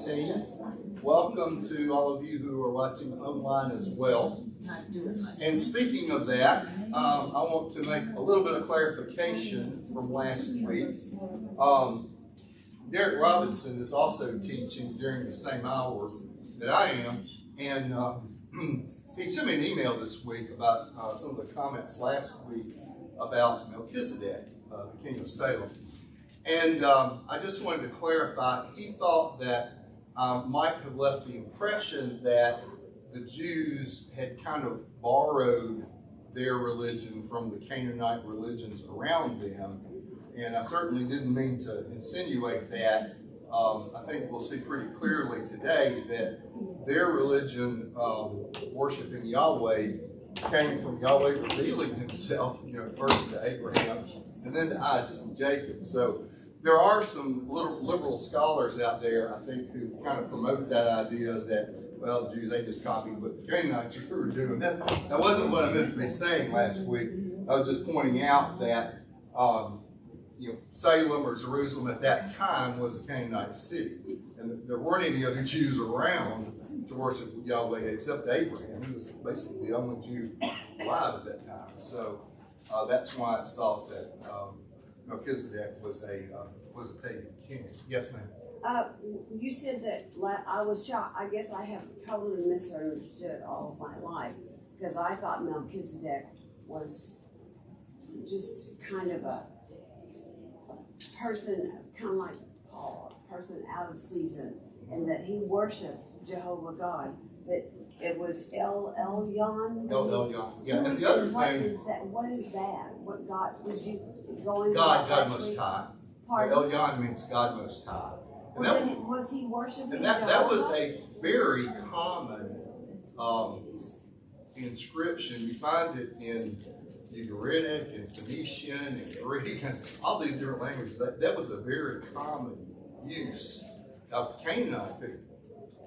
17. Welcome to all of you who are watching online as well. And speaking of that, I want to make a little bit of clarification from last week. Derek Robinson is also teaching during the same hours that I am, and he sent me an email this week about some of the comments last week about Melchizedek, the king of Salem. And I just wanted to clarify, he thought that might have left the impression that the Jews had kind of borrowed their religion from the Canaanite religions around them. And I certainly didn't mean to insinuate that. I think we'll see pretty clearly today that their religion, worshiping Yahweh, came from Yahweh revealing himself, first to Abraham and then to Isaac and Jacob. So there are some liberal scholars out there, I think, who kind of promote that idea that, well, the Jews, they just copied what the Canaanites were doing. That wasn't what I meant to be saying last week. I was just pointing out that Salem or Jerusalem at that time was a Canaanite city. And there weren't any other Jews around to worship Yahweh except Abraham. He was basically the only Jew alive at that time. So that's why it's thought that Melchizedek was a pagan king. Yes, ma'am. You said that I was shocked. I guess I have totally misunderstood all of my life because I thought Melchizedek was just kind of a person, kind of like Paul, a person out of season, and that he worshipped Jehovah God. That it was El Elyon. El Elyon. Yeah, and the other thing. What is that? What God did you go into? God Most High. Pardon? Elyon means God Most High. And well, was he worshiping? And that was a very common inscription. You find it in Ugaritic and Phoenician and Greek and all these different languages. That was a very common use of Canaanite people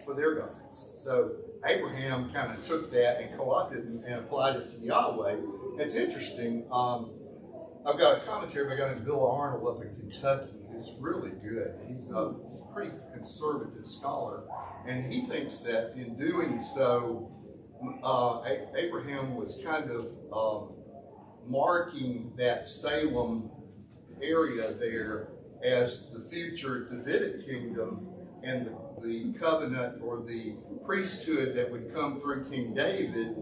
for their gods. So Abraham kind of took that and co-opted and applied it to Yahweh. It's interesting. I've got a commentary by a guy named Bill Arnold up in Kentucky who's really good. He's a pretty conservative scholar, and he thinks that in doing so, Abraham was kind of marking that Salem area there as the future Davidic kingdom and the covenant or the priesthood that would come through King David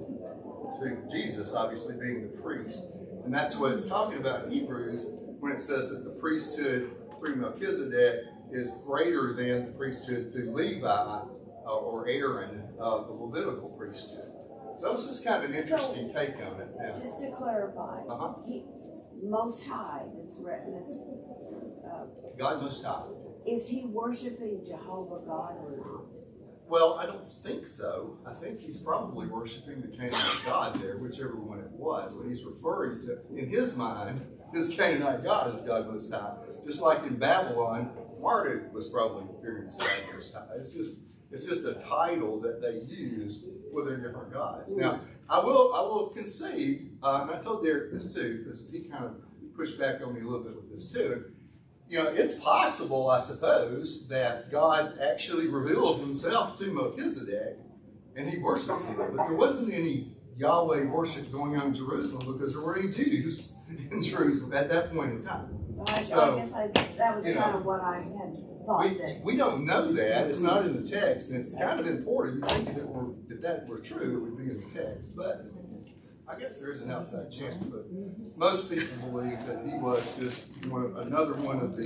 to Jesus, obviously being the priest. And that's what it's talking about in Hebrews when it says that the priesthood through Melchizedek is greater than the priesthood through Levi or Aaron, the Levitical priesthood. So it's just kind of an interesting take on it. Yeah. Just to clarify, Most High, God Most High. Is he worshiping Jehovah God or not? Well, I don't think so. I think he's probably worshiping the Canaanite God there, whichever one it was. What he's referring to, in his mind, his Canaanite God is God Most High. Just like in Babylon, Marduk was probably experienced God Most High. It's just a title that they use for their different gods. Now, I will concede, and I told Derek this too, because he kind of pushed back on me a little bit with this too. It's possible, I suppose, that God actually revealed himself to Melchizedek, and he worshipped him. But there wasn't any Yahweh worship going on in Jerusalem because there weren't any Jews in Jerusalem at that point in time. I guess that was kind of what I had thought. We don't know that. It's not in the text, and it's kind of important. You think if that were true, it would be in the text. But I guess there is an outside chance. But most people believe that he was just another one of the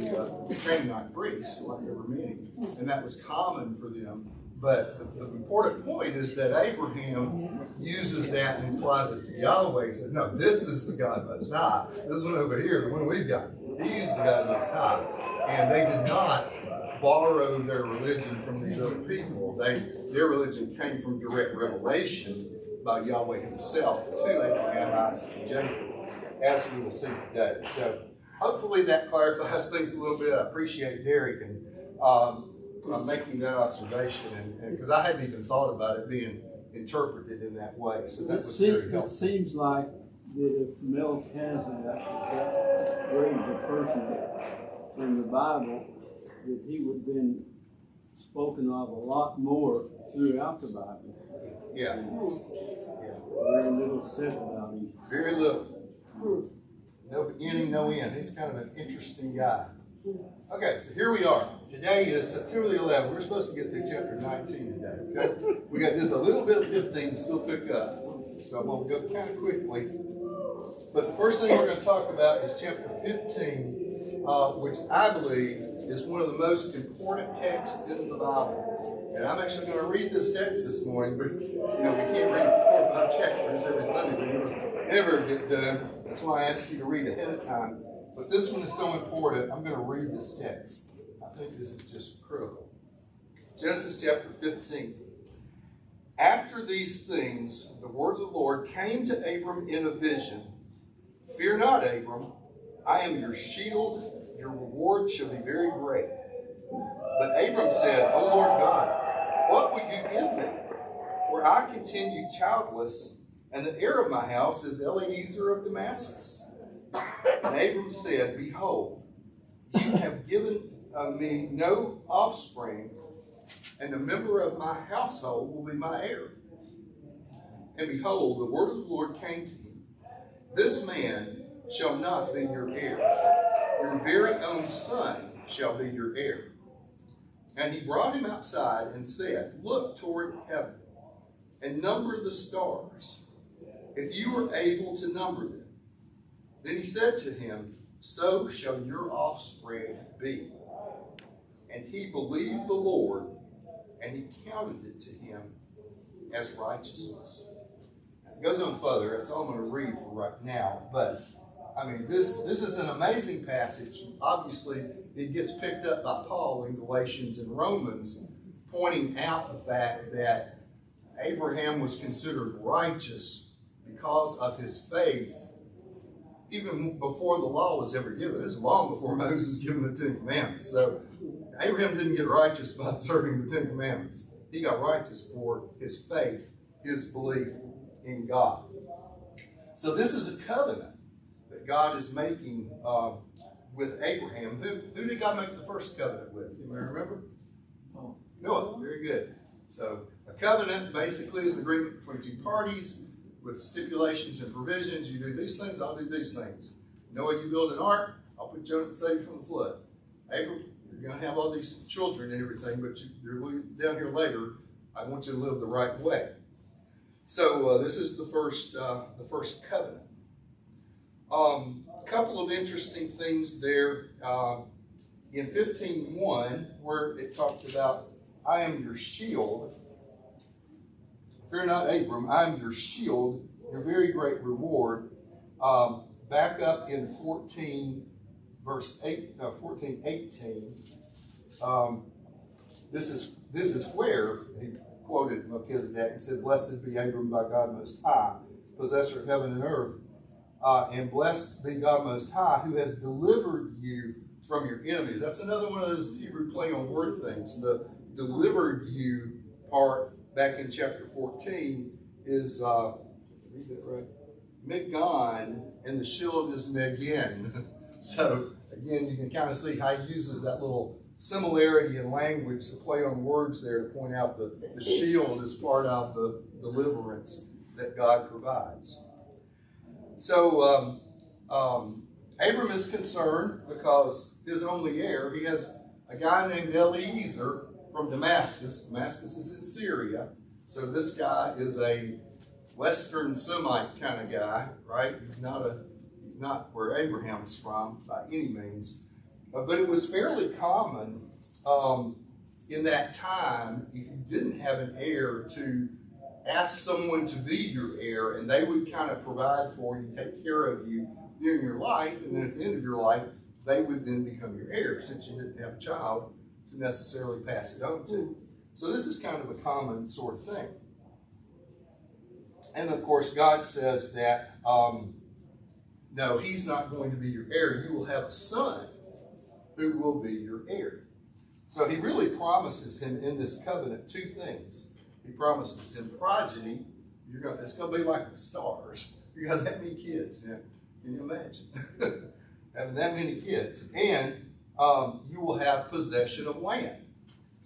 Canaanite priests, like there were many. And that was common for them. But the important point is that Abraham uses that and applies it to Yahweh. He said, no, this is the God Most High. This one over here, the one we've got, he's the God Most High. And they did not borrow their religion from these other people. Their religion came from direct revelation by Yahweh himself to Abraham, Isaac, and Jacob, as we will see today. So hopefully that clarifies things a little bit. I appreciate Derek and making that observation, and because I hadn't even thought about it being interpreted in that way. So that was very helpful. It seems like that if Melchizedek is that great a person in the Bible, that he would have been spoken of a lot more throughout the Bible. Yeah. Very little said about him. Very little. No beginning, no end. He's kind of an interesting guy. Okay, so here we are. Today is September the 11th. We're supposed to get through chapter 19 today, okay? We got just a little bit of 15 to still pick up. So I'm going to go kind of quickly. But the first thing we're going to talk about is chapter 15, which I believe is one of the most important texts in the Bible. And I'm actually going to read this text this morning, but we can't read 4 or 5 chapters every Sunday. We never get done. That's why I ask you to read ahead of time. But this one is so important, I'm going to read this text. I think this is just critical. Genesis chapter 15. After these things, the word of the Lord came to Abram in a vision. Fear not, Abram. I am your shield. Your reward shall be very great. But Abram said, O Lord God, what would you give me? For I continue childless, and the heir of my house is Eliezer of Damascus. And Abram said, Behold, you have given me no offspring, and a member of my household will be my heir. And behold, the word of the Lord came to him. This man shall not be your heir. Your very own son shall be your heir. And he brought him outside and said, Look toward heaven and number the stars, if you are able to number them. Then he said to him, So shall your offspring be. And he believed the Lord, and he counted it to him as righteousness. It goes on further. That's all I'm going to read for right now. But, this is an amazing passage. Obviously, it gets picked up by Paul in Galatians and Romans, pointing out the fact that Abraham was considered righteous because of his faith, even before the law was ever given. This is long before Moses given the Ten Commandments. So Abraham didn't get righteous by observing the Ten Commandments. He got righteous for his faith, his belief in God. So this is a covenant that God is making with Abraham. Who did God make the first covenant with? You may remember? Noah. Very good. So a covenant basically is an agreement between two parties with stipulations and provisions. You do these things, I'll do these things. Noah, you build an ark, I'll put you on it and save you from the flood. Abram, you're going to have all these children and everything, but you're down here later. I want you to live the right way. So this is the first covenant. A couple of interesting things there in 15:1, where it talked about, I am your shield. Fear not, Abram, I am your shield, your very great reward. Back up in 14, verse 8, 18. This is where he quoted Melchizedek and said, Blessed be Abram by God Most High, possessor of heaven and earth, and blessed be God Most High, who has delivered you from your enemies. That's another one of those Hebrew play on word things. The delivered you part back in chapter 14 is, read that right, Megon, and the shield is Megan. So, again, you can kind of see how he uses that little similarity in language to play on words there to point out that the shield is part of the deliverance that God provides. So, Abram is concerned because his only heir, he has a guy named Eliezer from Damascus. Damascus is in Syria. So this guy is a Western Semite kind of guy, right? He's not where Abraham's from by any means. But it was fairly common in that time, if you didn't have an heir, to ask someone to be your heir, and they would kind of provide for you, take care of you during your life, and then at the end of your life, they would then become your heir, since you didn't have a child to necessarily pass it on to. So this is kind of a common sort of thing. And of course, God says that, no, he's not going to be your heir. You will have a son who will be your heir. So he really promises him in this covenant two things. He promises him progeny. It's going to be like the stars. You got that many kids. Yeah. Can you imagine? Having that many kids. And you will have possession of land.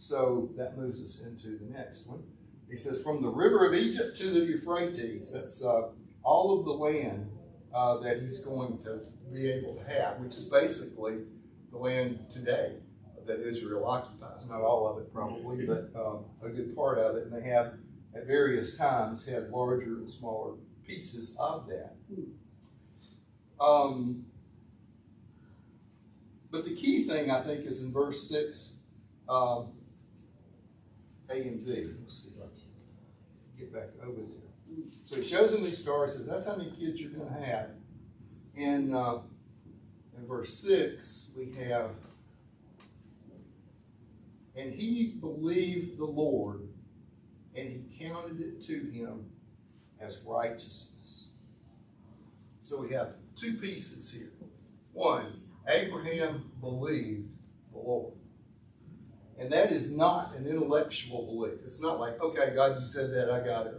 So that moves us into the next one. He says, from the river of Egypt to the Euphrates, that's all of the land that he's going to be able to have, which is basically the land today that Israel occupies. Not all of it probably, but a good part of it. And they have, at various times, had larger and smaller pieces of that. But the key thing, I think, is in verse 6, A and B. Let's see if I can get back over there. So he shows them these stars, says that's how many kids you're going to have. In verse 6, we have, and he believed the Lord, and he counted it to him as righteousness. So we have two pieces here. One, Abraham believed the Lord. And that is not an intellectual belief. It's not like, okay, God, you said that, I got it.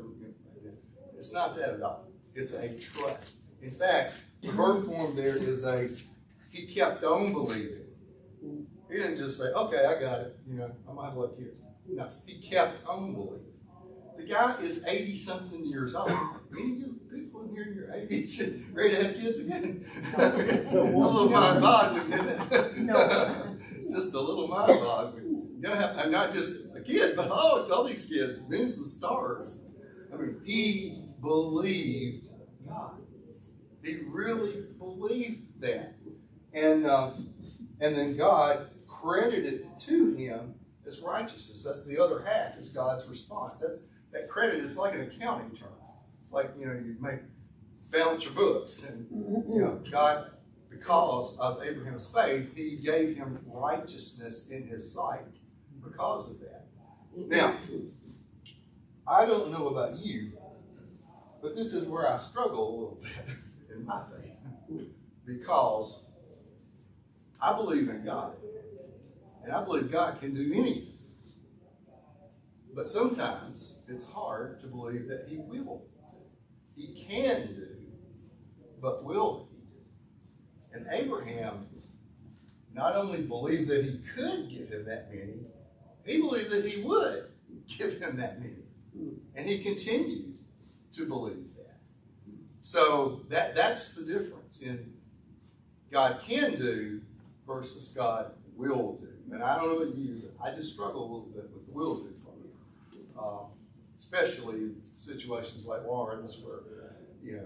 It's not that at all. It's a trust. In fact, the verb form there is he kept on believing. He didn't just say, okay, I got it. I might have a lot of kids. No, he kept on believing. The guy is 80-something years old. Any of you people in here in your 80s ready to have kids again? A little mind-boggling, isn't it? No. Just a little mind-boggling. You're gonna have not just a kid, but all these kids. It means the stars. I mean, he believed God. He really believed that, and then God credited it to him as righteousness. That's the other half. Is God's response. That credit is like an accounting term. It's like, you balance your books. And, God, because of Abraham's faith, he gave him righteousness in his sight because of that. Now, I don't know about you, but this is where I struggle a little bit in my faith. Because I believe in God. And I believe God can do anything. But sometimes it's hard to believe that he will. He can do, but will he do? And Abraham not only believed that he could give him that many, he believed that he would give him that many. And he continued to believe that. So that's the difference in God can do versus God will do. And I don't know about you, but I just struggle a little bit with the will do part. Especially in situations like Lauren's where, you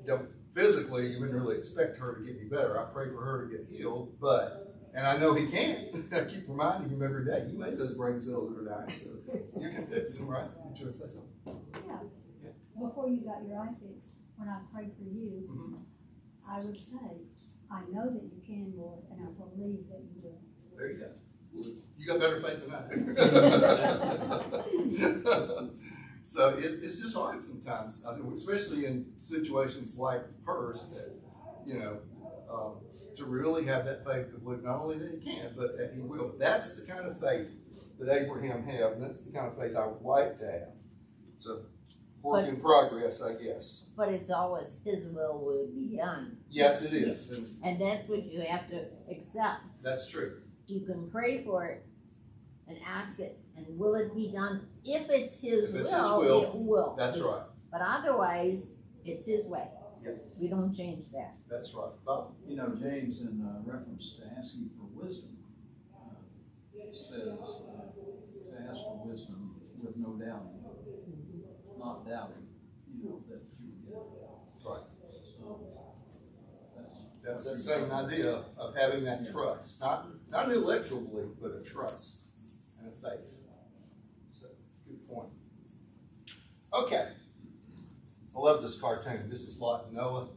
don't physically, you wouldn't really expect her to get any better. I pray for her to get healed, and I know he can. I keep reminding him every day, you made those brain cells that are dying, so you can fix them, right? You trying to say something? Yeah. Before you got your eye fixed, when I prayed for you, I would say, I know that you can, Lord, and I believe that you will. There you go. You got better faith than I do. So it's just hard sometimes, especially in situations like hers, that, to really have that faith to believe not only that he can, but that he will. That's the kind of faith that Abraham had, and that's the kind of faith I would like to have. So, work in progress, I guess. But it's always his will be done. Yes, it is. And that's what you have to accept. That's true. You can pray for it and ask it, and will it be done? If it's his will, it will. That's right. But otherwise, it's his way. Yep. We don't change that. That's right. Bob? James, in reference to asking for wisdom, says to ask for wisdom with no doubting, not doubting, that you get it. Right. So That's that same idea of having that trust. Not an intellectual belief, but a trust and a faith. So, good point. Okay. I love this cartoon. This is Lot and Noah.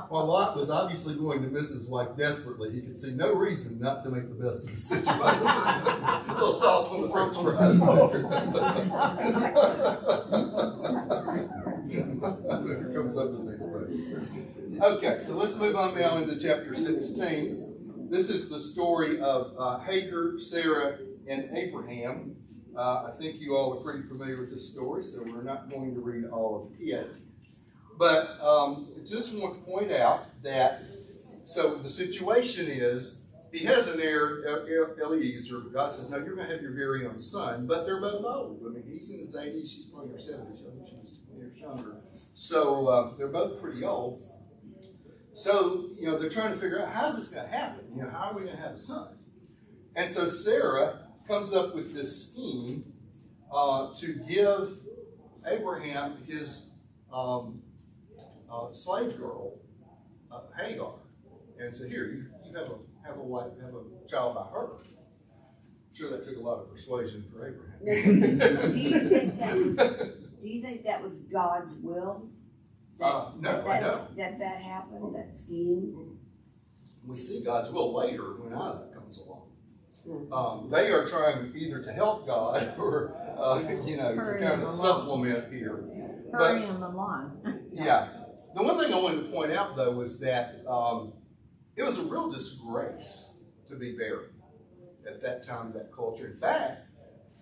While Lot was obviously going to miss his wife desperately, he could see no reason not to make the best of the situation. A little salt on the french fries. Who comes up with these things? Okay, so let's move on now into chapter 16. This is the story of Hagar, Sarah, and Abraham. I think you all are pretty familiar with this story, so we're not going to read all of it. But I just want to point out that, so the situation is he has an heir, Eliezer. God says, no, you're going to have your very own son, but they're both old. I mean, he's in his 80s, she's probably in her 70s. I think she was 20 years younger. So they're both pretty old. So, they're trying to figure out, how's this going to happen? How are we going to have a son? And so Sarah comes up with this scheme to give Abraham his slave girl, Hagar. And so here, you have a child by her. I'm sure that took a lot of persuasion for Abraham. Do you think that was God's will? No, I don't. That happened, that scheme? We see God's will later when Isaac comes along. They are trying either to help God or, to kind of supplement here. Hurry him along. Yeah. The one thing I wanted to point out, though, was that it was a real disgrace to be barren at that time, that culture. In fact,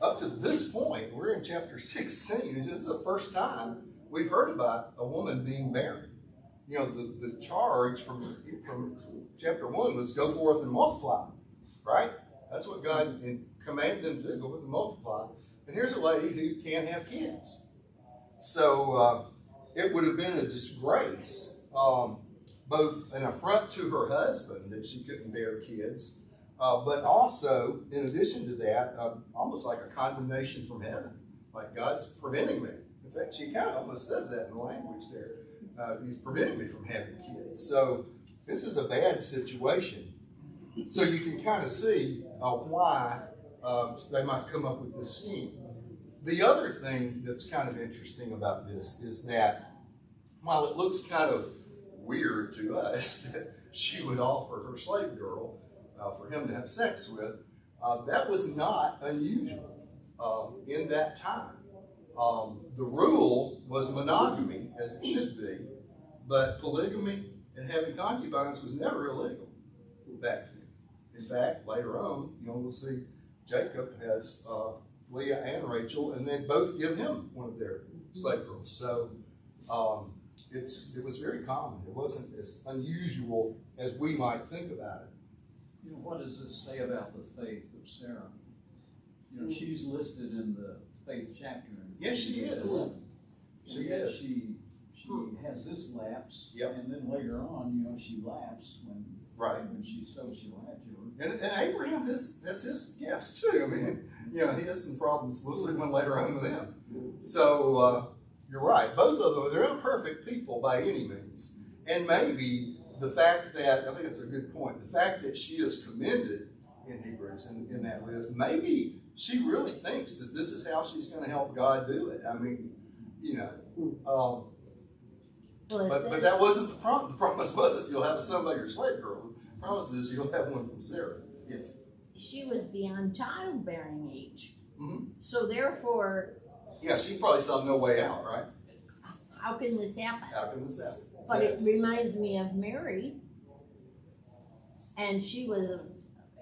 up to this point, we're in chapter 16. It's the first time we've heard about a woman being barren. The charge from chapter 1 was go forth and multiply, right? That's what God commanded them to do, go forth and multiply. And here's a lady who can't have kids. So it would have been a disgrace, both an affront to her husband that she couldn't bear kids, but also, in addition to that, almost like a condemnation from heaven, like God's preventing me. In fact, she kind of almost says that in the language there. He's preventing me from having kids. So this is a bad situation. So you can kind of see why they might come up with this scheme. The other thing that's kind of interesting about this is that while it looks kind of weird to us that she would offer her slave girl for him to have sex with, that was not unusual in that time. The rule was monogamy, as it should be, but polygamy and having concubines was never illegal back then. In fact, later on, we'll see Jacob has Leah and Rachel, and they both give him one of their slave girls. So it was very common. It wasn't as unusual as we might think about it. What does this say about the faith of Sarah? She's listed in the faith chapter. Yes, she is. She is. She has this lapse, yep. And then later on, she laughs when she's told she'll have children. And Abraham has his gifts too. I mean, he has some problems. We'll see one later on with them. So you're right. Both of them, they're imperfect people by any means. And maybe the fact that, I think it's a good point, the fact that she is commended in Hebrews in that list, maybe she really thinks that this is how she's going to help God do it. I mean, but that wasn't the promise. The promise wasn't you'll have a son by your slave girl. The promise is you'll have one from Sarah. Yes. She was beyond childbearing age. Mm-hmm. So therefore... Yeah, she probably saw no way out, right? How can this happen? How can this happen? But it reminds me of Mary. And she was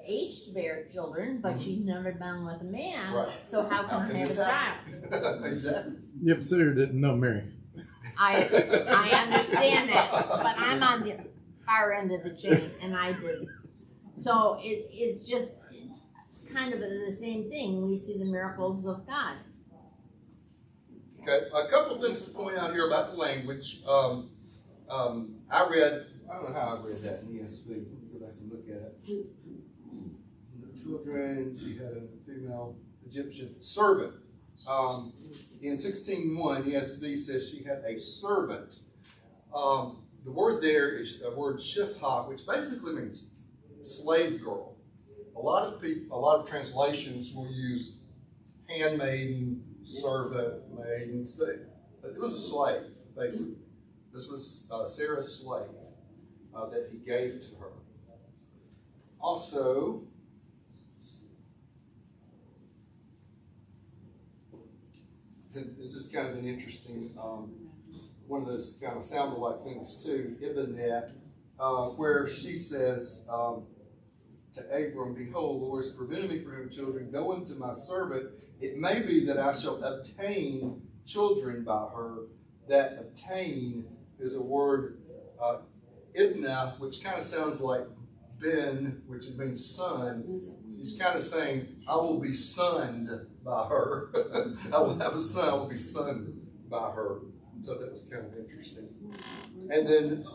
aged to bear children, but she's never been with a man. Right. So how can I have a child? Exactly. Yep, Sarah didn't know Mary. I understand that, but I'm on the far end of the chain, and I did. So it's just kind of the same thing. We see the miracles of God. Okay, a couple of things to point out here about the language. I don't know how I read that in ESV. Let me go back and look at it. The children, she had a female Egyptian servant. In 16:1, ESV says she had a servant. The word there is the word shifha, which basically means slave girl. A lot of translations will use handmaiden, servant, maiden. It was a slave, basically. This was Sarah's slave that he gave to her. Also, this is kind of an interesting, one of those kind of sound alike things too, Ibn, where she says to Abram, behold, the Lord has prevented me from having children. Go unto my servant. It may be that I shall obtain children by her. That obtain is a word, ibna, which kind of sounds like Ben, which means son, he's kind of saying, I will be sunned by her. I will have a son, I will be sunned by her. So that was kind of interesting. And then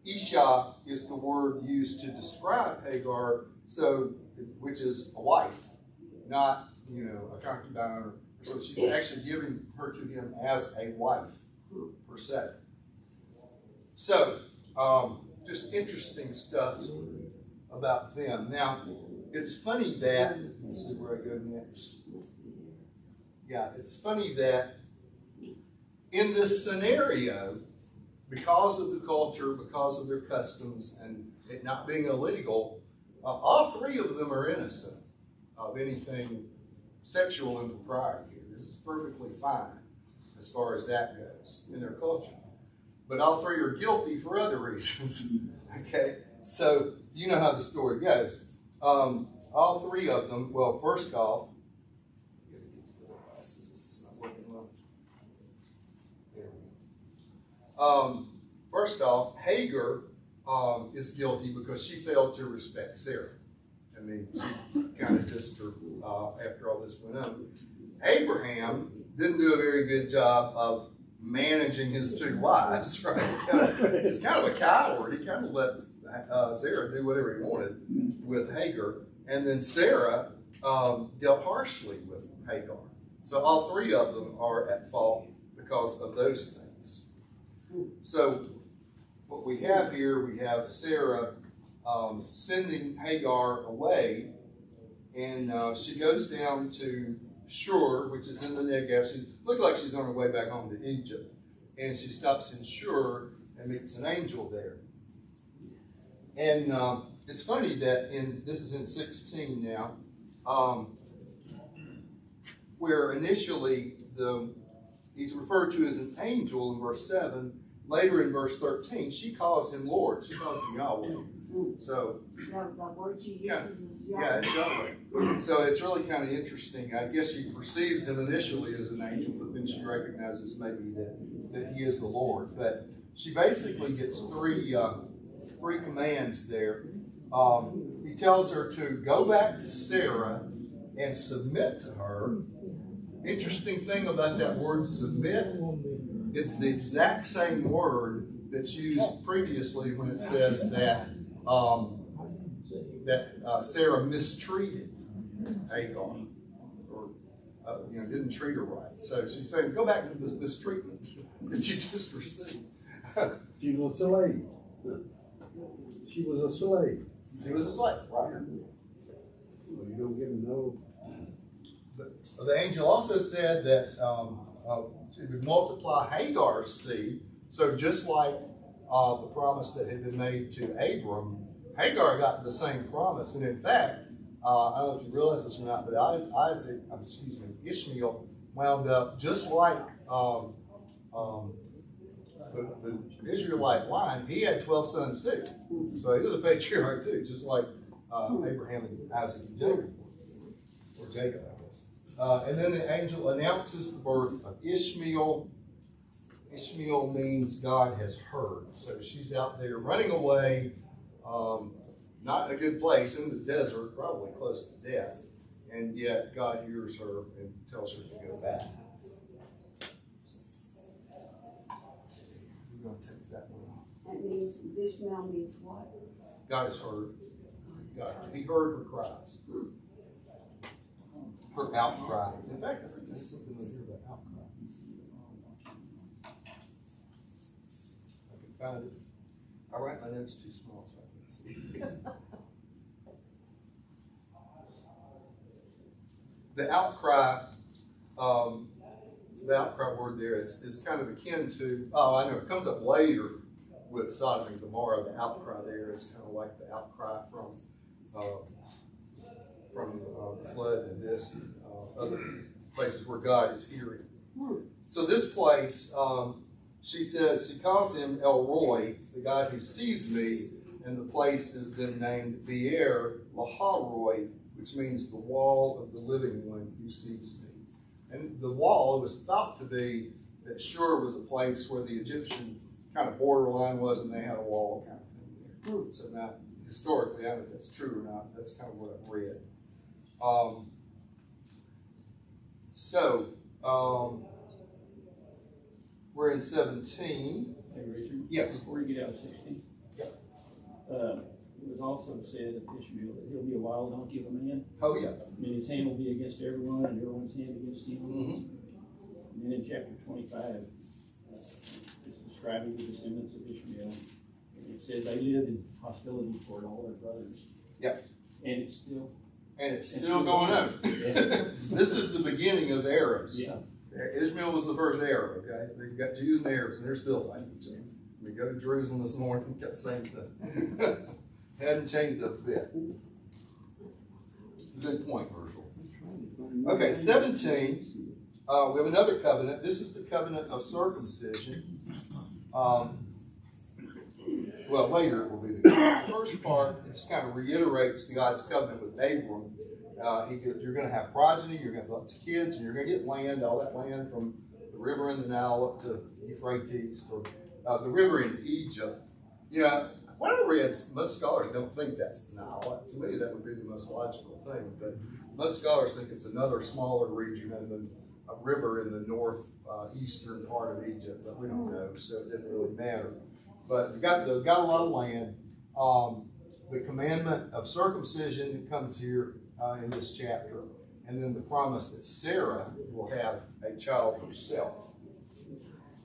Isha is the word used to describe Hagar, so which is a wife, not a concubine. Or so she's actually giving her to him as a wife per se. So just interesting stuff about them. Now it's funny that let's see where I go next. Yeah, it's funny that in this scenario, because of the culture, because of their customs, and it not being illegal, all three of them are innocent of anything sexual impropriety here. This is perfectly fine as far as that goes in their culture. But all three are guilty for other reasons. Okay? So you know how the story goes. All three of them, well, first off, first off, Hagar is guilty because she failed to respect Sarah. I mean, she kind of dissed her after all this went on. Abraham didn't do a very good job of managing his two wives, right? He's kind of a coward. He kind of let Sarah do whatever he wanted with Hagar. And then Sarah dealt harshly with Hagar. So all three of them are at fault because of those things. So what we have here, we have Sarah sending Hagar away, and she goes down to Shur, which is in the Negev. She looks like she's on her way back home to Egypt, and she stops in Shur and meets an angel there. And it's funny that this is in 16 now, where initially he's referred to as an angel in verse 7. Later in verse 13, she calls him Lord. She calls him Yahweh. So The word she uses is Yahweh. yeah, it's Yahweh. So it's really kind of interesting. I guess she perceives him initially as an angel, but then she recognizes maybe that he is the Lord. But she basically gets three commands there. He tells her to go back to Sarah and submit to her. Interesting thing about that word submit, it's the exact same word that's used previously when it says that Sarah mistreated Hagar, or didn't treat her right. So she's saying, go back to the mistreatment that you just received. She was a slave. She was a slave. She was a slave, right? Well, you don't get to know. The angel also said that she would multiply Hagar's seed. So just like the promise that had been made to Abram, Hagar got the same promise. And in fact, I don't know if you realize this or not, but Ishmael wound up just like the Israelite line. He had 12 sons too. So he was a patriarch too, just like Abraham and Isaac and Jacob. Or Jacob, I guess. And then the angel announces the birth of Ishmael. Ishmael means God has heard. So she's out there running away, not in a good place, in the desert, probably close to death. And yet God hears her and tells her to go back. We're going to take that one off. That means, Ishmael means what? God has heard. He heard her cries. Her outcry. In fact, I think there's something in here about outcry. I can find it. I write my notes too small so I can see. The outcry word there is kind of akin to, I know, it comes up later with Sodom and Gomorrah. The outcry there is kind of like the outcry from the flood and this and other places where God is hearing. So this place, she calls him El Roy, the God who sees me, and the place is then named Be'er Lahai, which means the wall of the living one who sees me. And the wall, it was thought to be that Shur was a place where the Egyptian kind of borderline was, and they had a wall kind of thing there. So now historically, I don't know if that's true or not. That's kind of what I've read. We're in 17. Hey, Richard? Yes. Before you get out of 16. Yep. It was also said of Ishmael that he'll be a wild donkey of a man. Oh, yeah. And his hand will be against everyone, and everyone's hand against him. Mm-hmm. And then in chapter 25, it's describing the descendants of Ishmael. And it said they lived in hostility toward all their brothers. Yep. And it's still. And it's still going on. Yeah. This is the beginning of the Arabs. Yeah. Ishmael was the first Arab, okay? So you've got Jews and Arabs, and they're still fighting each other. We go to Jerusalem this morning, got the same thing. Hadn't changed a bit. Good point, Herschel. Okay, 17. We have another covenant. This is the covenant of circumcision. Well, later it will be the first part. It just kind of reiterates God's covenant with Abram. You're going to have progeny, you're going to have lots of kids, and you're going to get land, all that land from the river in the Nile up to Euphrates, or the river in Egypt. You know, what I read, most scholars don't think that's the Nile. To me, that would be the most logical thing. But most scholars think it's another smaller region and then a river in the northeastern part of Egypt, but we don't know, so it didn't really matter. But you got a lot of land. The commandment of circumcision comes here in this chapter, and then the promise that Sarah will have a child herself.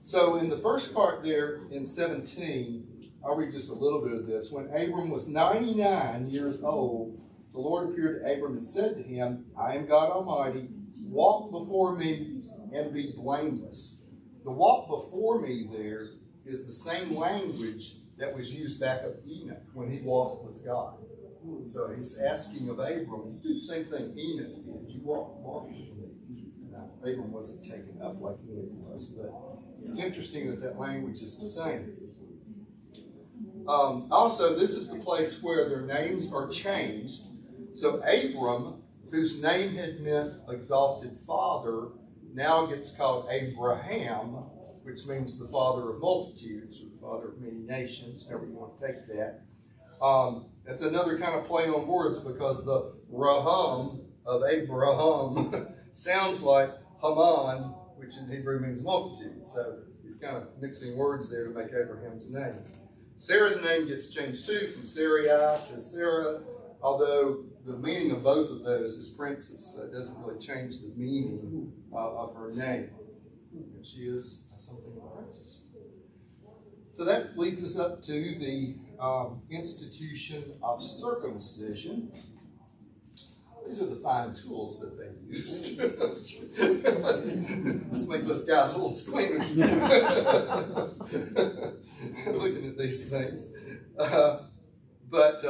So in the first part there in 17, I'll read just a little bit of this. When Abram was 99 years old, the Lord appeared to Abram and said to him, I am God Almighty, walk before me and be blameless. The walk before me there is the same language that was used back of Enoch when he walked with God. So he's asking of Abram, you do the same thing Enoch did. You walk with me. Now, Abram wasn't taken up like Enoch was, but it's interesting that language is the same. Also, this is the place where their names are changed. So Abram, whose name had meant exalted father, now gets called Abraham, which means the father of multitudes, or the father of many nations, however you want to take that. That's another kind of play on words because the Raham of Abraham sounds like Haman, which in Hebrew means multitude. So he's kind of mixing words there to make Abraham's name. Sarah's name gets changed too, from Sarai to Sarah, although the meaning of both of those is princess. So it doesn't really change the meaning of her name. And she is something of a princess. So that leads us up to the institution of circumcision. These are the fine tools that they used. This makes us guys a little squeamish looking at these things. But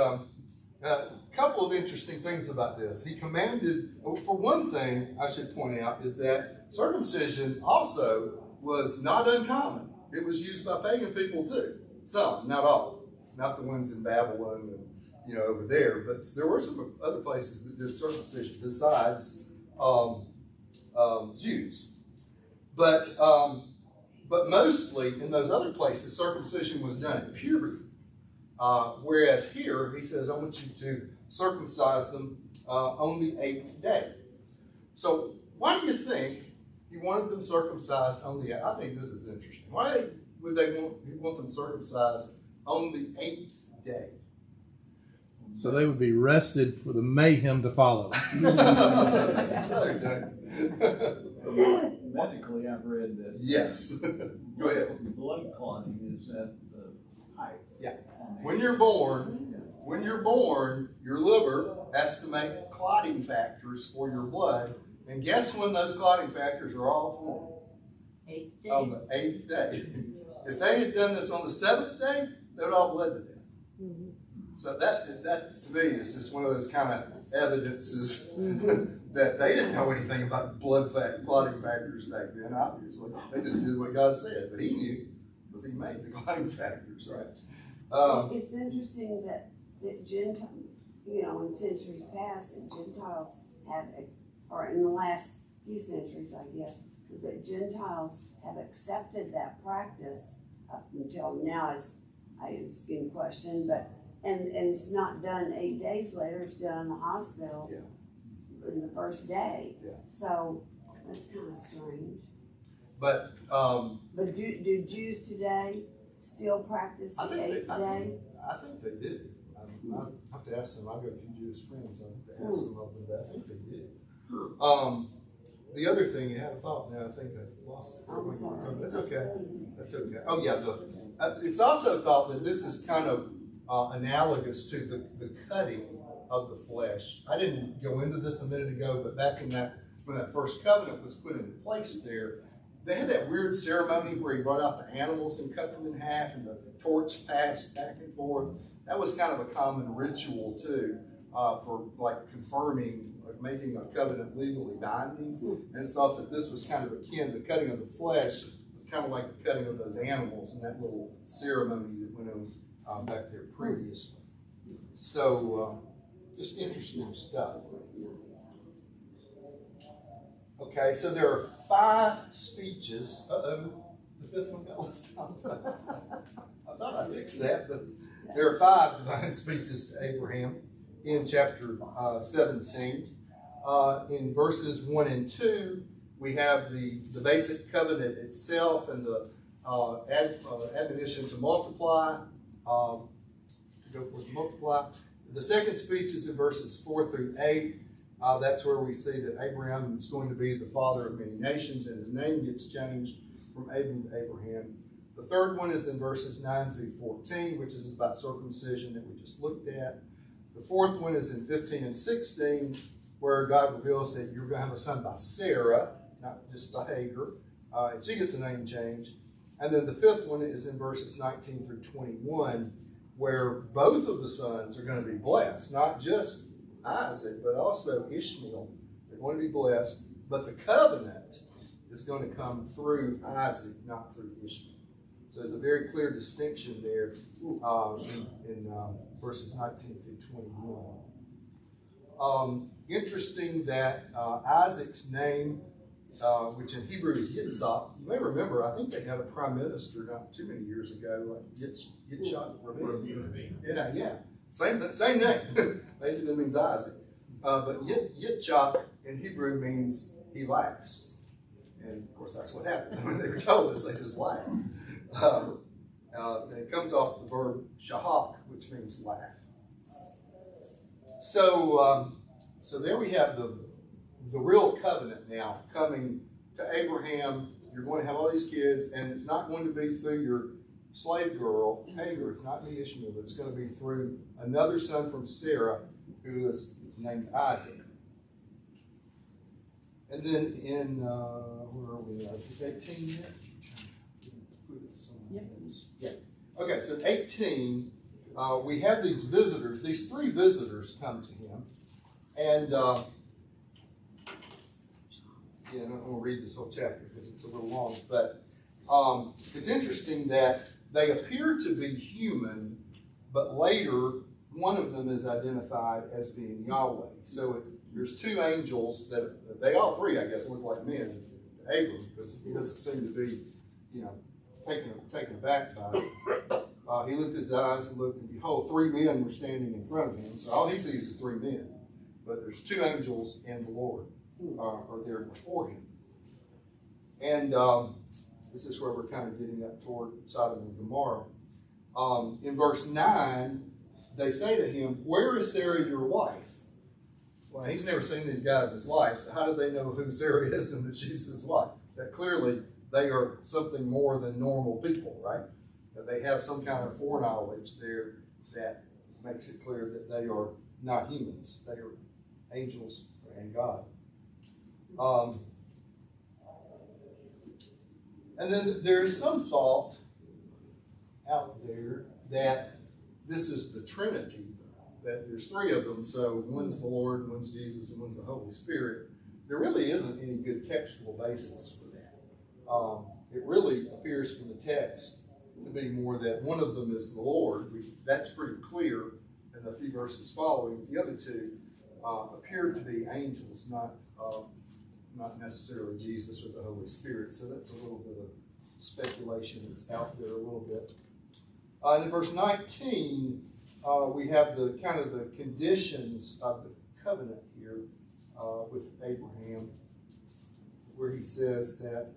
a couple of interesting things about this. He commanded, for one thing, I should point out, is that circumcision also was not uncommon. It was used by pagan people too. Some, not all. Not the ones in Babylon and over there, but there were some other places that did circumcision besides Jews. But mostly in those other places, circumcision was done at puberty. Whereas here, he says, I want you to circumcise them on the 8th day. So why do you think he wanted them circumcised on the 8th? I think this is interesting. Why would he want them circumcised on the 8th day? So they would be rested for the mayhem to follow. Sorry, James. Medically, I've read that. Yes. Go ahead. Blood clotting is at the height. Yeah. When you're born, your liver has to make clotting factors for your blood. And guess when those clotting factors are all formed? 8th day. On the 8th day. If they had done this on the 7th day, they would all bled to death. Mm-hmm. So that to me is just one of those kind of evidences that they didn't know anything about clotting factors back then, obviously. They just did what God said. But he knew because he made the clotting factors, right? It's interesting that Gentiles, in centuries past, that Gentiles have, or in the last few centuries, I guess, that Gentiles have accepted that practice up until now. It's in question, but And it's not done 8 days later, it's done in the hospital. Yeah. In the first day. Yeah. So, that's kind of strange. But, But do Jews today still practice I the think 8th they, day? I think they do. I have to ask them. I've got a few Jewish friends. I have to ask some of them, but I think they do. The other thing, you had a thought now, I think I lost it. I'm sorry. That's okay. That's okay. Oh, yeah, it's also thought that this is kind of analogous to the cutting of the flesh. I didn't go into this a minute ago, but back in when that first covenant was put into place there, they had that weird ceremony where he brought out the animals and cut them in half, and the torch passed back and forth. That was kind of a common ritual too, for like confirming, like making a covenant legally binding. And it's thought that this was kind of akin. The cutting of the flesh was kind of like the cutting of those animals in that little ceremony that went on back there previously. So, just interesting stuff. Okay, so there are 5 speeches. The 5th one got left off. I thought I fixed that, but there are 5 divine speeches to Abraham in chapter 17. In verses 1 and 2, we have the basic covenant itself and the admonition to multiply, to go forth and multiply. The second speech is in verses 4 through 8. That's where we see that Abraham is going to be the father of many nations, and his name gets changed from Abram to Abraham. The third one is in verses 9 through 14, which is about circumcision that we just looked at. The fourth one is in 15 and 16, where God reveals that you're going to have a son by Sarah, not just by Hagar, and she gets a name change. And then the fifth one is in verses 19 through 21, where both of the sons are going to be blessed, not just Isaac, but also Ishmael. They're going to be blessed, but the covenant is going to come through Isaac, not through Ishmael. So there's a very clear distinction there in verses 19 through 21. Interesting that Isaac's name, which in Hebrew is Yitzhak, you may remember, I think they had a prime minister not too many years ago, like Yitzhak Rabin. Yeah. Same name. Basically means Isaac. But Yitzhak in Hebrew means he laughs. And of course that's what happened. When they were told this, they just laughed. And it comes off the verb shahak, which means laugh. So there we have the real covenant now coming to Abraham. You're going to have all these kids, and it's not going to be through your slave girl, Hagar. It's not the Ishmael. It's going to be through another son from Sarah who is named Isaac. And then in, where are we now? Is this 18 yet? Yep. Yeah. Okay, so 18, we have these visitors. These 3 visitors come to him. And, I don't want to read this whole chapter because it's a little long, but it's interesting that they appear to be human, but later one of them is identified as being Yahweh. So there's 2 angels that they all 3, I guess, look like men to Abram, because he doesn't seem to be, taken aback by it. He lifted his eyes and looked, and behold, 3 men were standing in front of him. So all he sees is 3 men. But there's 2 angels and the Lord are there before him. And this is where we're kind of getting up toward Sodom and Gomorrah. In verse 9, they say to him, "Where is Sarah, your wife?" Well, he's never seen these guys in his life, so how do they know who Sarah is and that she's his wife? That clearly they are something more than normal people, right? That they have some kind of foreknowledge there that makes it clear that they are not humans. They are angels and God. And then there is some thought out there that this is the Trinity, that there's 3 of them, so one's the Lord, one's Jesus, and one's the Holy Spirit. There really isn't any good textual basis for that. It really appears from the text to be more that one of them is the Lord. That's pretty clear in the few verses following. The other 2 appear to be angels, not necessarily Jesus or the Holy Spirit. So that's a little bit of speculation that's out there a little bit. And in verse 19, we have the kind of the conditions of the covenant here with Abraham, where he says that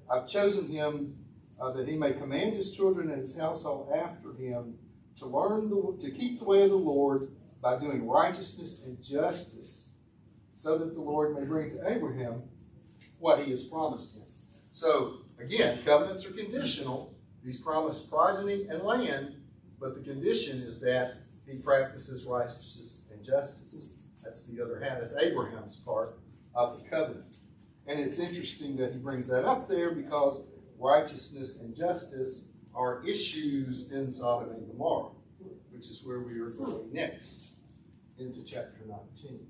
I've chosen him that he may command his children and his household after him to keep the way of the Lord by doing righteousness and justice, so that the Lord may bring to Abraham what he has promised him. So, again, covenants are conditional. He's promised progeny and land, but the condition is that he practices righteousness and justice. That's the other half. That's Abraham's part of the covenant. And it's interesting that he brings that up there because righteousness and justice are issues in Sodom and Gomorrah, which is where we are going next, into chapter 19.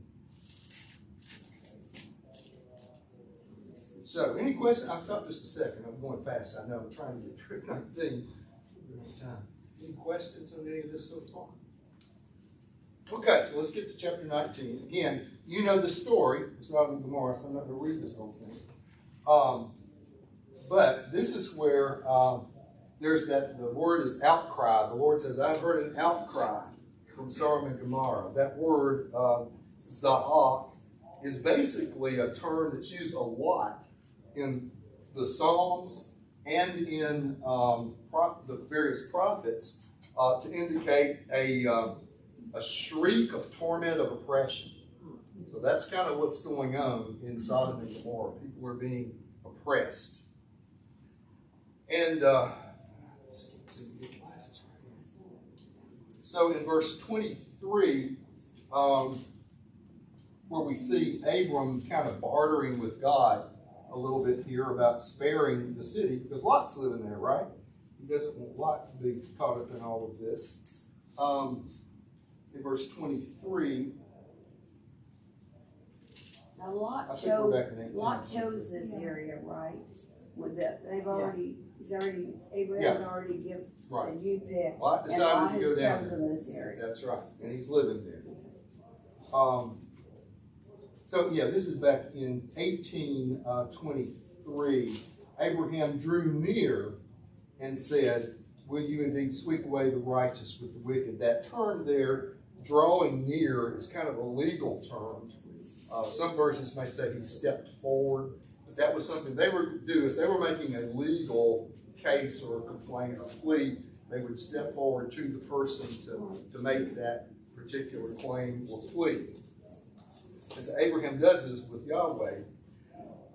So, any questions? I'll stop just a second. I'm going fast. I know. I'm trying to get through 19. So we don't have time. Any questions on any of this so far? Okay, so let's get to chapter 19. Again, you know the story. It's not in Gomorrah, so I'm not going to read this whole thing. But this is where there's that, the word is outcry. The Lord says, I've heard an outcry from Sodom and Gomorrah. That word, za'ak, is basically a term that's used a lot in the Psalms and in the various prophets to indicate a shriek of torment, of oppression. So that's kind of what's going on in Sodom and Gomorrah. People are being oppressed. And so in verse 23, where we see Abram kind of bartering with God a little bit here about sparing the city, because Lot's living there, right? He doesn't want Lot to be caught up in all of this. In verse 23, Now Lot chose this area, right? With Abraham's already given, right. and you pick, Lot and Lot decided to has go down chosen this area. That's right, and he's living there. So yeah, this is back in 1823. Abraham drew near and said, will you indeed sweep away the righteous with the wicked? That term there, drawing near, is kind of a legal term. Some versions may say he stepped forward. But that was something they would do if they were making a legal case or a complaint or plea. They would step forward to the person to make that particular claim or plea. And so Abraham does this with Yahweh.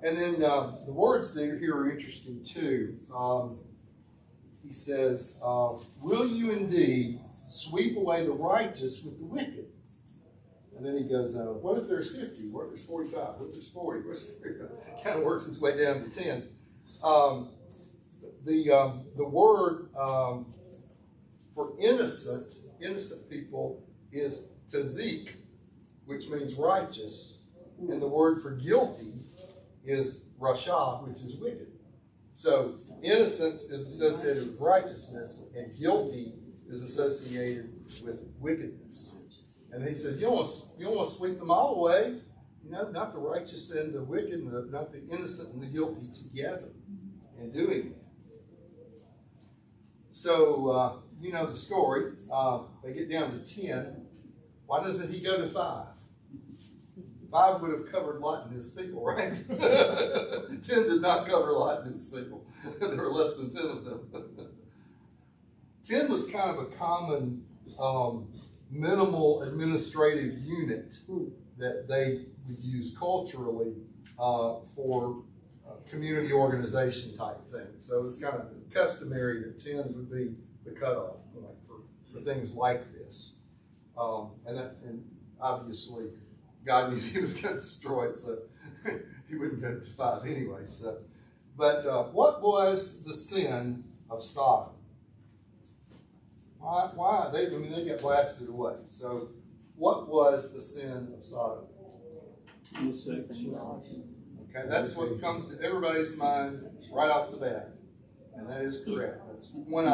And then the words there here are interesting too. He says, will you indeed sweep away the righteous with the wicked? And then he goes, what if there's 50? What if there's 45? What if there's 40? Kind of works its way down to 10. The word for innocent people is tazik, which means righteous. And the word for guilty is rasha, which is wicked. So innocence is associated with righteousness, and guilty is associated with wickedness. And he said, you don't want to sweep them all away. You know, not the righteous and the wicked, not the innocent and the guilty together in doing that. So, you know the story. They get down to 10. Why doesn't he go to 5? 5 would have covered Lot and his people, right? 10 did not cover Lot and his people. There were less than 10 of them. 10 was kind of a common minimal administrative unit that they would use culturally for community organization type things. So it's kind of customary that 10 would be the cutoff point for things like this. And obviously God knew he was going to destroy it, so he wouldn't go to 5 anyway. So, but what was the sin of Sodom? Why? They got blasted away. So, what was the sin of Sodom? Okay, that's what comes to everybody's mind right off the bat, and that is correct. That's one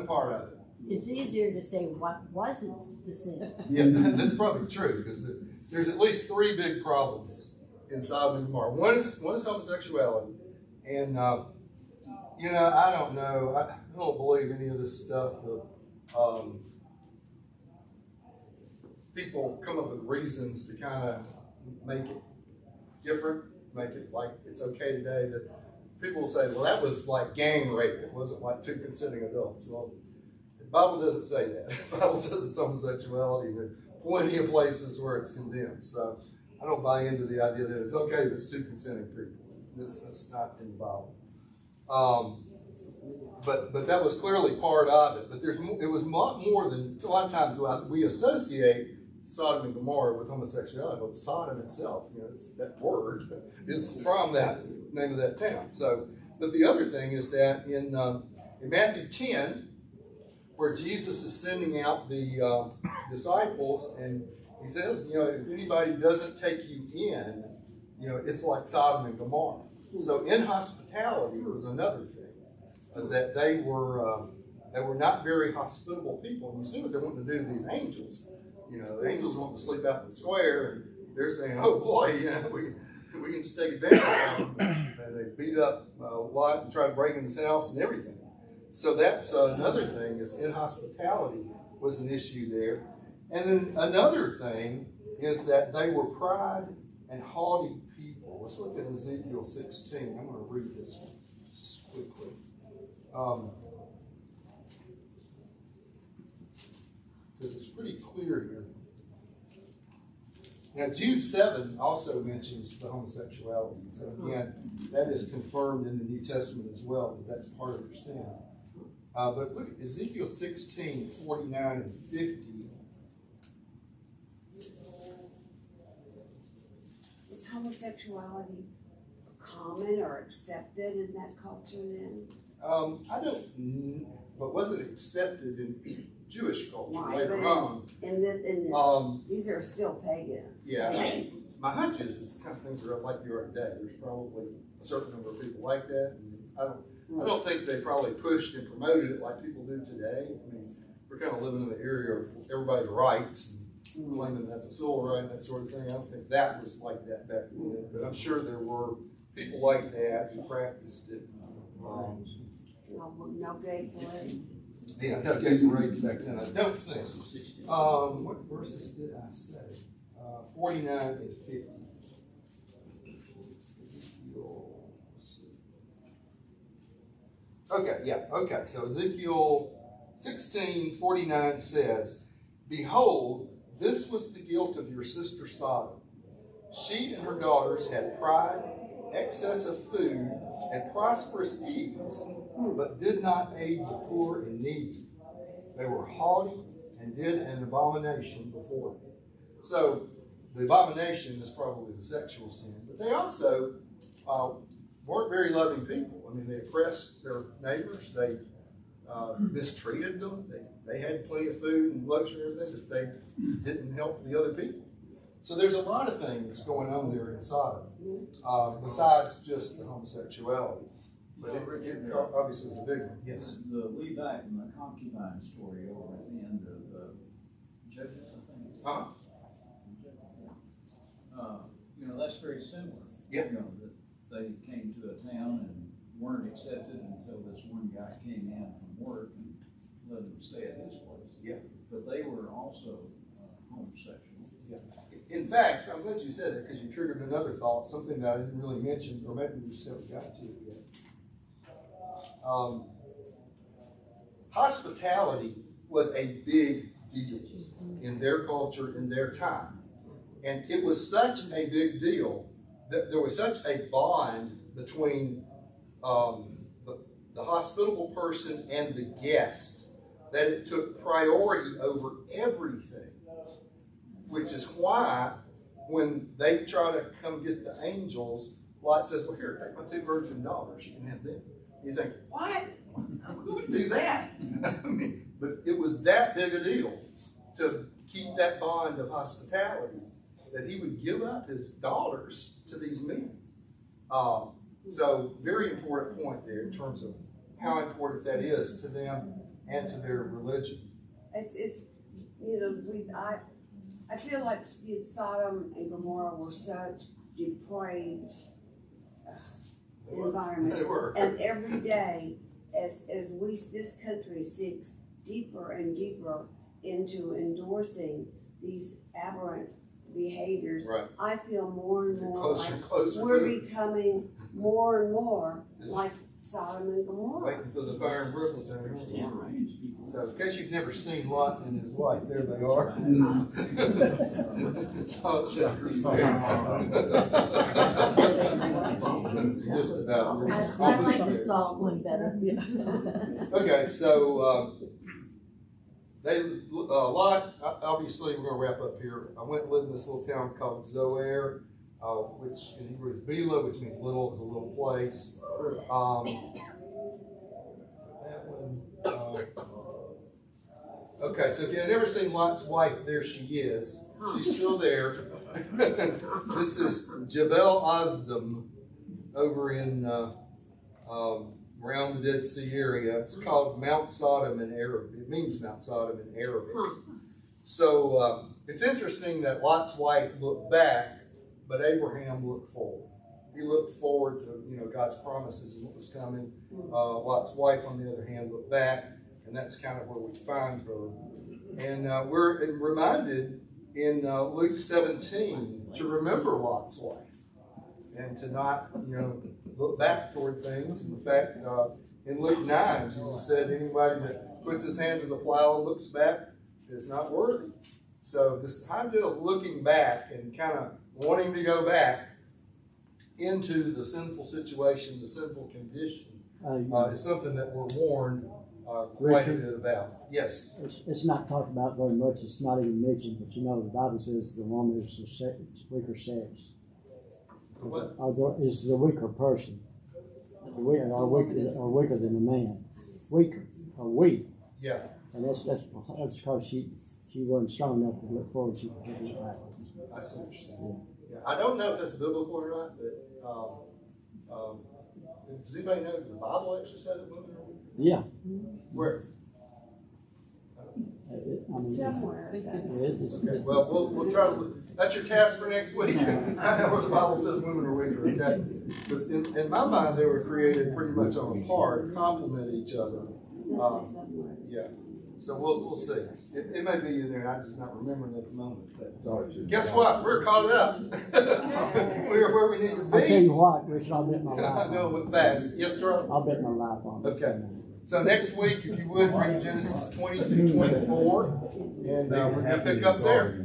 part of it. It's easier to say what wasn't the sin. Yeah, that's probably true because there's at least 3 big problems in Sodom and Gomorrah. One is homosexuality, and I don't know. I don't believe any of this stuff. people come up with reasons to kind of make it different, make it like it's okay today. That people will say, well, that was like gang rape. It wasn't like two consenting adults. Well, the Bible doesn't say that. The Bible says it's homosexuality. There are plenty of places where it's condemned. So I don't buy into the idea that it's okay if it's two consenting people. That's not in the Bible. But that was clearly part of it. But it was a lot more than, a lot of times we associate Sodom and Gomorrah with homosexuality, but Sodom itself, that word is from that name of that town. So, but the other thing is that in Matthew 10, where Jesus is sending out the disciples, and he says, if anybody doesn't take you in, it's like Sodom and Gomorrah. So inhospitality was another thing, was that they were not very hospitable people. And you see what they're wanting to do to these angels. The angels want to sleep out in the square, and they're saying, "Oh boy, we can just take advantage of them." And they beat up Lot and try to break in his house and everything. So that's another thing, is inhospitality was an issue there. And then another thing is that they were pride and haughty people. Let's look at Ezekiel 16. I'm going to read this one just quickly. Because it's pretty clear here. Now, Jude 7 also mentions the homosexuality. So again, that is confirmed in the New Testament as well, that that's part of their sin. But look at Ezekiel 16, 49 and 50. Is homosexuality common or accepted in that culture then? I don't, but was it accepted in Jewish culture Right, later but on? In this, these are still pagan. Yeah, Pagans. my hunch is the kind of things are like they are today. There's probably a certain number of people like that. And I don't think they probably pushed and promoted it like people do today. I mean, we're kind of living in the area of everybody's rights and claiming that's a civil right and that sort of thing. I don't think that was like that back then, but I'm sure there were people like that who practiced it. No gay parades. Yeah, no gay parades back then. I don't think. What verses did I say? 49 and 50. Okay. So Ezekiel 16:49 says, "Behold, this was the guilt of your sister Sodom. She and her daughters had pride, excess of food, and prosperous ease, but did not aid the poor and needy. They were haughty and did an abomination before me." So the abomination is probably the sexual sin, but they also weren't very loving people. I mean, they oppressed their neighbors. They mistreated them. They had plenty of food and luxury and everything, but they didn't help the other people. So there's a lot of things going on there in Sodom, besides just the homosexuality. But it obviously was a big one. Yes. The Levite and the concubine story over at the end of Judges, I think. That's very similar. Yeah. That they came to a town and weren't accepted until this one guy came in from work and let them stay at his place. Yeah. But they were also homosexual. Yeah. In fact, I'm glad you said that, because you triggered another thought, something that I didn't really mention, or maybe we just haven't got to it yet. Hospitality was a big deal in their culture, in their time. And it was such a big deal that there was such a bond between the hospitable person and the guest that it took priority over everything. Which is why when they try to come get the angels, Lot says, "Well, here, take my 2 virgin daughters. You can have them." You think, what? Who would do that? I mean, but it was that big a deal to keep that bond of hospitality that he would give up his daughters to these men. So very important point there in terms of how important that is to them and to their religion. I feel like Sodom and Gomorrah were such depraved environments. They were. And every day, as this country sinks deeper and deeper into endorsing these aberrant behaviors, Right. I feel more and You're more closer like and closer we're to it. becoming more and more Just like Sodom and Gomorrah. Waiting for the fire and brimstone. Yeah, right. So in case you've never seen Lot and his wife, there they are. Salt shakers. Just about. I like the salt one better. Okay, so, Lot, obviously, we're gonna wrap up here. I went and lived in this little town called Zoar, which in Hebrew is Bela, which means little, it's a little place. That one, okay, so if you had never seen Lot's wife, there she is. She's still there. This is Jebel Asdam over in around the Dead Sea area. It's called Mount Sodom in Arabic. It means Mount Sodom in Arabic. So it's interesting that Lot's wife looked back, but Abraham looked forward. He looked forward to God's promises and what was coming. Lot's wife, on the other hand, looked back, and that's kind of where we find her. And we're reminded in Luke 17 to remember Lot's wife and to not, look back toward things. In fact, in Luke 9, Jesus said, anybody that puts his hand to the plow and looks back is not worthy. So this idea of looking back and kind of wanting to go back into the sinful situation, the sinful condition, is something that we're warned quite a bit about. Yes? It's not talked about very much. It's not even mentioned, but the Bible says the woman is the weaker sex. What? Is the weaker person. Or weaker than the man. Weaker. Or weak. Yeah. And that's because she wasn't strong enough to look forward. She could look backwards. I see what you're saying. Yeah. I don't know if that's biblical or not, but does anybody know, does the Bible actually say that women are weak? Yeah. Where? Somewhere. It's Well, we'll try to look. That's your task for next week. I know where the Bible says women are weaker, okay? Because in my mind, they were created pretty much on a par to complement each other. Yeah. So we'll see. It may be in there, I'm just not remembering at the moment. But guess what? We're caught up. We're where we need to be. I'll tell you what, Richard, I'll bet my life I know it went fast. Yes, sir. I'll bet my life on it. Okay. So next week, if you would, read Genesis 20 through 24, and we're going to pick up there.